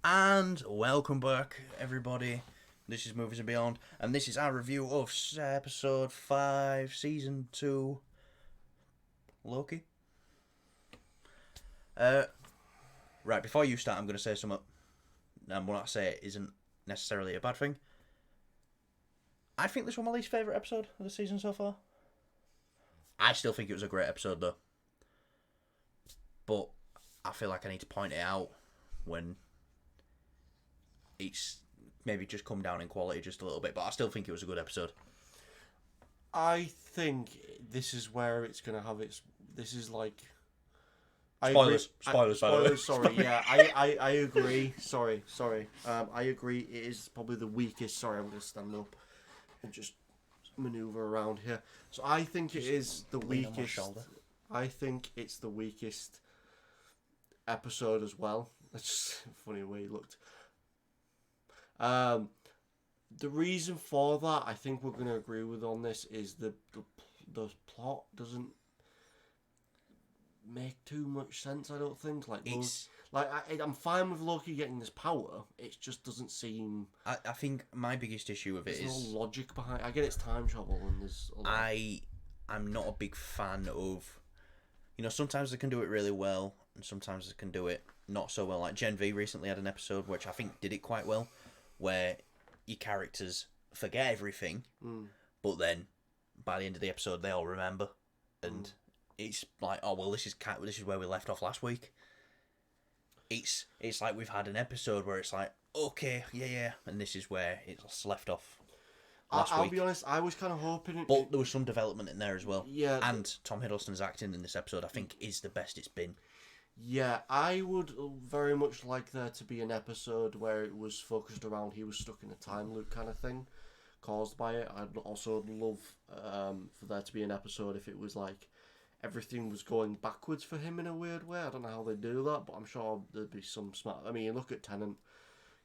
And welcome back, everybody. This is Movies and Beyond, and this is our review of episode 5, season 2, Loki. Right, before you start, I'm going to say something, and what I say isn't necessarily a bad thing. I think this was my least favourite episode of the season so far. I still think it was a great episode, though. But I feel like I need to point it out when it's maybe just come down in quality just a little bit, but I still think it was a good episode. I think this is where it's going to have its. This is like. Spoilers, by the way. Spoilers. Sorry, yeah, I agree. Sorry. I agree. It is probably the weakest. Sorry, I'm going to stand up and just maneuver around here. So I think it is the weakest. I think it's the weakest episode as well. That's just a funny way he looked. The reason for that, I think we're going to agree with on this, is the plot doesn't make too much sense. I don't think I'm fine with Loki getting this power. It just doesn't seem. I think my biggest issue with it is no logic behind. I get it's time travel and there's. I'm not a big fan of. Sometimes they can do it really well, and sometimes they can do it not so well. Like Gen V recently had an episode which I think did it quite well, where your characters forget everything, but then by the end of the episode they all remember, and it's like, oh well, this is where we left off last week. It's like we've had an episode where it's like, okay, yeah, and this is where it's left off last week. I'll be honest, I was kind of hoping but there was some development in there as well. Yeah, and Tom Hiddleston's acting in this episode, I think, is the best it's been. Yeah, I would very much like there to be an episode where it was focused around he was stuck in a time loop kind of thing caused by it. I'd also love for there to be an episode if it was like everything was going backwards for him in a weird way. I don't know how they do that, but I'm sure there'd be some smart. I mean, you look at Tenet,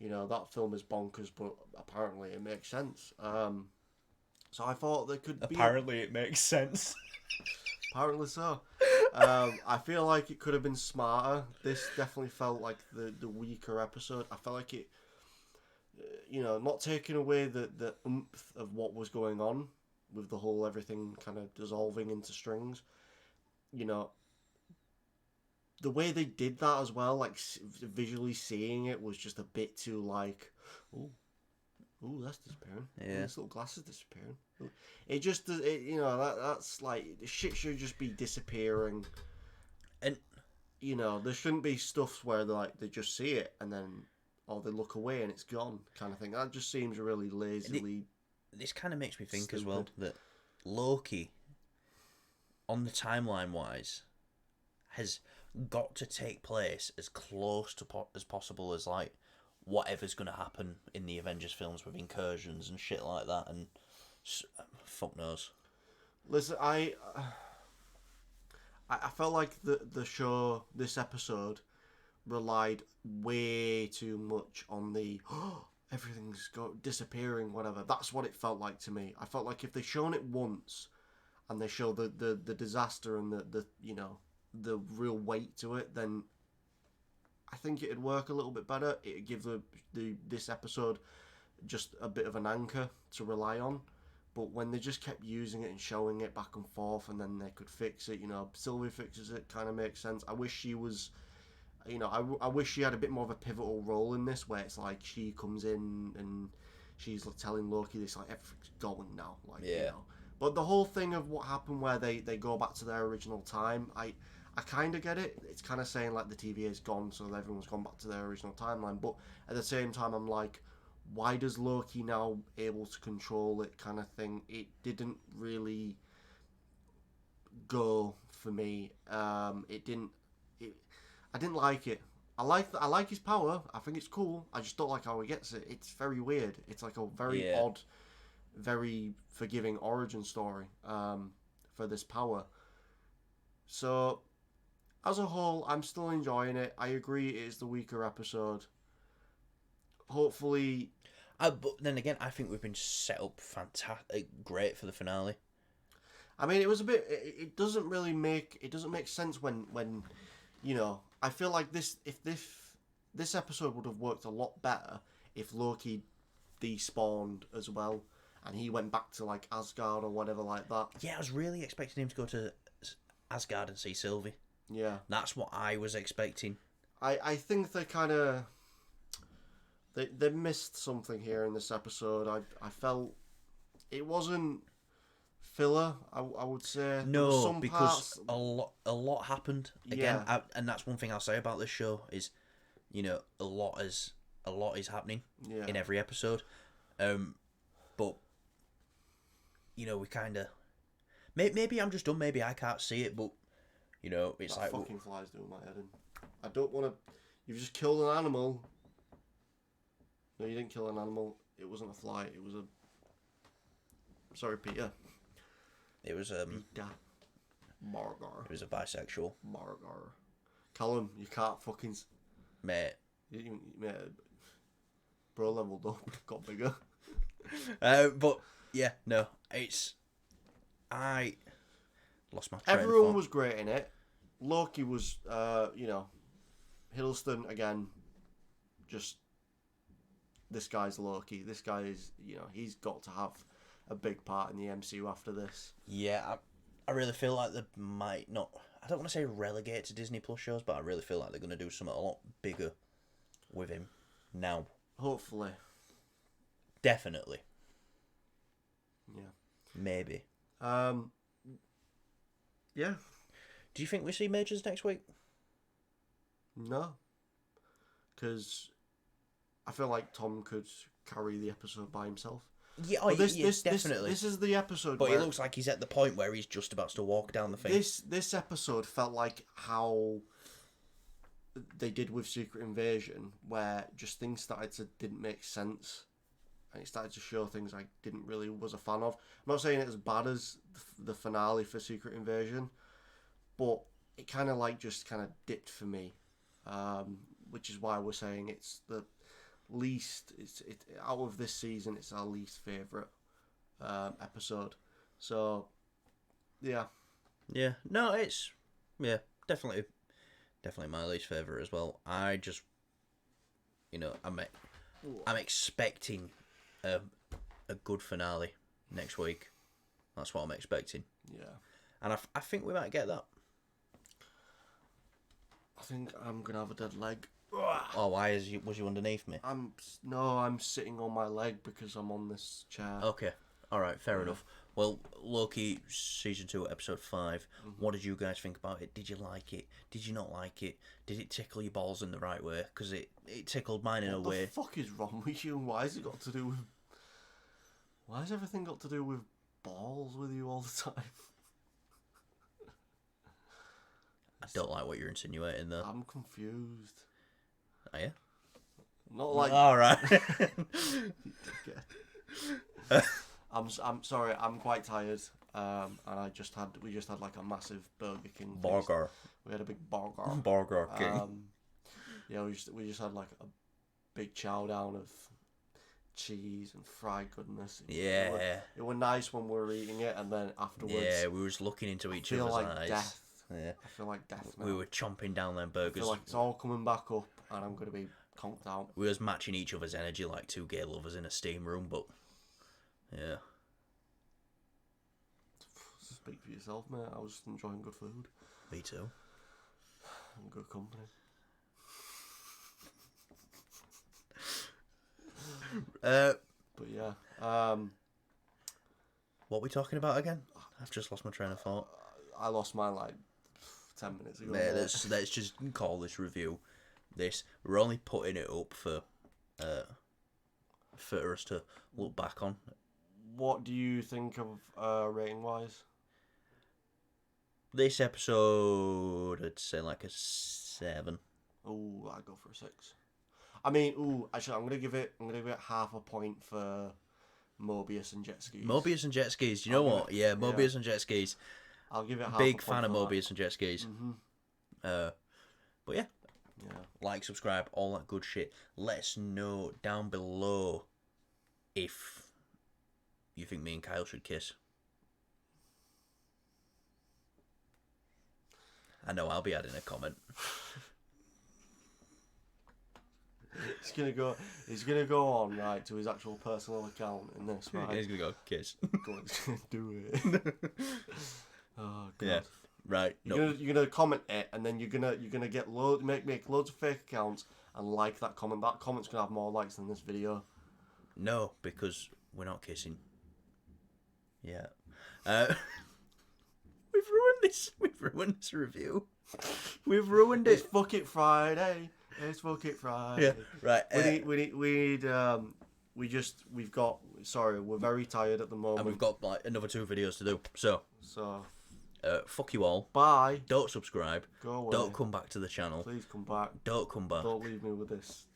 that film is bonkers, but apparently it makes sense. So I thought there could be. Apparently it makes sense. Apparently so. I feel like it could have been smarter. This definitely felt like the weaker episode. I felt like it, not taking away the oomph of what was going on with the whole everything kind of dissolving into strings. The way they did that as well, like visually seeing it was just a bit too like, ooh, that's disappearing. Yeah. This little glass is disappearing. It just, that's like, the shit should just be disappearing. And, there shouldn't be stuff where they just see it and then, or they look away and it's gone kind of thing. That just seems really lazily. This kind of makes me think stupid. as well that Loki, on the timeline wise, has got to take place as close to as possible as like whatever's going to happen in the Avengers films with incursions and shit like that, and fuck knows. Listen, I felt like the show, this episode, relied way too much on the everything's disappearing, whatever. That's what it felt like to me. I felt like if they shown it once and they show the disaster and the real weight to it, then I think it'd work a little bit better. It'd give this episode just a bit of an anchor to rely on. But when they just kept using it and showing it back and forth, and then they could fix it, Sylvie fixes it, kind of makes sense. I wish she was, I wish she had a bit more of a pivotal role in this, where it's like she comes in and she's like telling Loki this, like, everything's going now, like, yeah. But the whole thing of what happened where they go back to their original time, I kind of get it. It's kind of saying like the TVA is gone, so everyone's gone back to their original timeline. But at the same time, I'm like, why does Loki now able to control it, kind of thing? It didn't really go for me. I didn't like it. I like his power. I think it's cool. I just don't like how he gets it. It's very weird. It's like a very odd, very forgiving origin story for this power. So, as a whole, I'm still enjoying it. I agree it is the weaker episode. Hopefully... but then again, I think we've been set up fantastic, great for the finale. I mean, it was a bit... It doesn't really make... It doesn't make sense when I feel like this... If this episode would have worked a lot better if Loki despawned as well, and he went back to like Asgard or whatever like that. Yeah, I was really expecting him to go to Asgard and see Sylvie. Yeah, That's what I was expecting. I think they kind of they missed something here in this episode. I felt it wasn't filler. I would say No, some because parts, a lot happened again, Yeah. and that's one thing I'll say about this show is, you know, a lot is happening yeah, in every episode, but you know, we kind of maybe I'm just dumb, maybe I can't see it, but you know, it's that like fucking fly's doing my head in. I don't want to. You've just killed an animal. No, you didn't kill an animal. It wasn't a fly. It was a. Sorry, Peter. it was Peter. Margar. it was a bisexual Margar. Callum, you can't fucking. mate. Mate, bro leveled up, got bigger. But yeah, no, I lost my train of Everyone thought. was great in it. Loki was, Hiddleston again. Just this guy's Loki. This guy is, he's got to have a big part in the MCU after this. Yeah, I really feel like they might not. I don't want to say relegate to Disney Plus shows, but I really feel like they're going to do something a lot bigger with him now. Hopefully, Definitely. yeah. Maybe. Yeah. Do you think we see Majors next week? No, because I feel like Tom could carry the episode by himself. Yeah, But definitely. This is the episode. But where it looks like he's at the point where he's just about to walk down the thing. This episode felt like how they did with Secret Invasion, where just things didn't make sense, and it started to show things I didn't really was a fan of. I'm not saying it as bad as the finale for Secret Invasion, but it kind of dipped for me, which is why we're saying it's the least. It out of this season, it's our least favorite episode. So, yeah. Yeah, no, it's definitely my least favorite as well. I just, I'm expecting a good finale next week. That's what I'm expecting, Yeah. and I think we might get that. I think I'm gonna have a dead leg. Oh, why was you underneath me? I'm sitting on my leg because I'm on this chair. Okay, all right, fair enough. Well, Loki season 2, episode 5. What did you guys think about it? Did you like it? Did you not like it? Did it tickle your balls in the right way? Because it tickled mine in a What way. the fuck is wrong with you? Why has everything got to do with balls with you all the time? I don't like what you're insinuating there. I'm confused. Are you? Not like. All right. I'm sorry. I'm quite tired. And we just had like a massive Burger King feast. Burger. We had a big burger. Burger King. Yeah, we just had like a big chow down of cheese and fried goodness. Yeah. It were nice when we were eating it, and then afterwards. Yeah, we were just looking into each feel other's like eyes. death. Yeah. I feel like death now. We were chomping down them I burgers. feel like it's all coming back up, and I'm gonna be conked out. We was matching each other's energy like two gay lovers in a steam room, but yeah. Speak for yourself, mate. I was just enjoying good food Me too. and good company. But yeah, what are we talking about again? I've just lost my train of thought. I lost mine like 10 minutes ago. Mate, let's just call this review. We're only putting it up for us to look back on. What do you think of rating wise? This episode, I'd say like a 7. Oh, I'd go for a 6. I mean, actually, I'm gonna give it half a point for Mobius and jet skis. Mobius and jet skis. You know what? Yeah, Mobius and jet skis. I'll give it half Big a point fan of for that. Mobius and jet skis. But yeah, Yeah. like, subscribe, all that good shit. Let us know down below if you think me and Kyle should kiss. I know I'll be adding a comment. He's gonna go on right to his actual personal account in this, right? He's gonna go kiss. Go on, he's gonna do it. Oh god. Yeah. Right. You're gonna comment it, and then you're gonna get make loads of fake accounts and like that comment. That comment's gonna have more likes than this video. No, because we're not kissing. Yeah. We've ruined this. We've ruined this review. We've ruined It's it. Fuck It Friday. It's Fuck It Friday. Yeah. Right. We're very tired at the moment. And we've got like another 2 videos to do. So, fuck you all. Bye. Don't subscribe. Go away. Don't come back to the channel. Please come back. Don't come back. Don't leave me with this.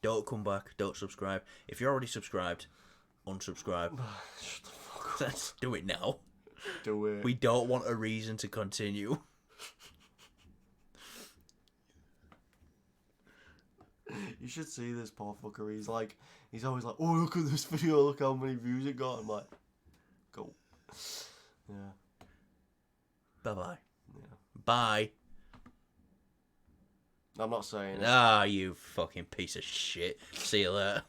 Don't come back. Don't subscribe. If you're already subscribed, unsubscribe. Shut the fuck up. Let's do it now. Do it. We don't want a reason to continue. You should see this poor fucker. He's always like, oh, look at this video. Look how many views it got. I'm like, go. Yeah. Bye-bye. Yeah. Bye. I'm not saying it. Ah, you fucking piece of shit. See you later.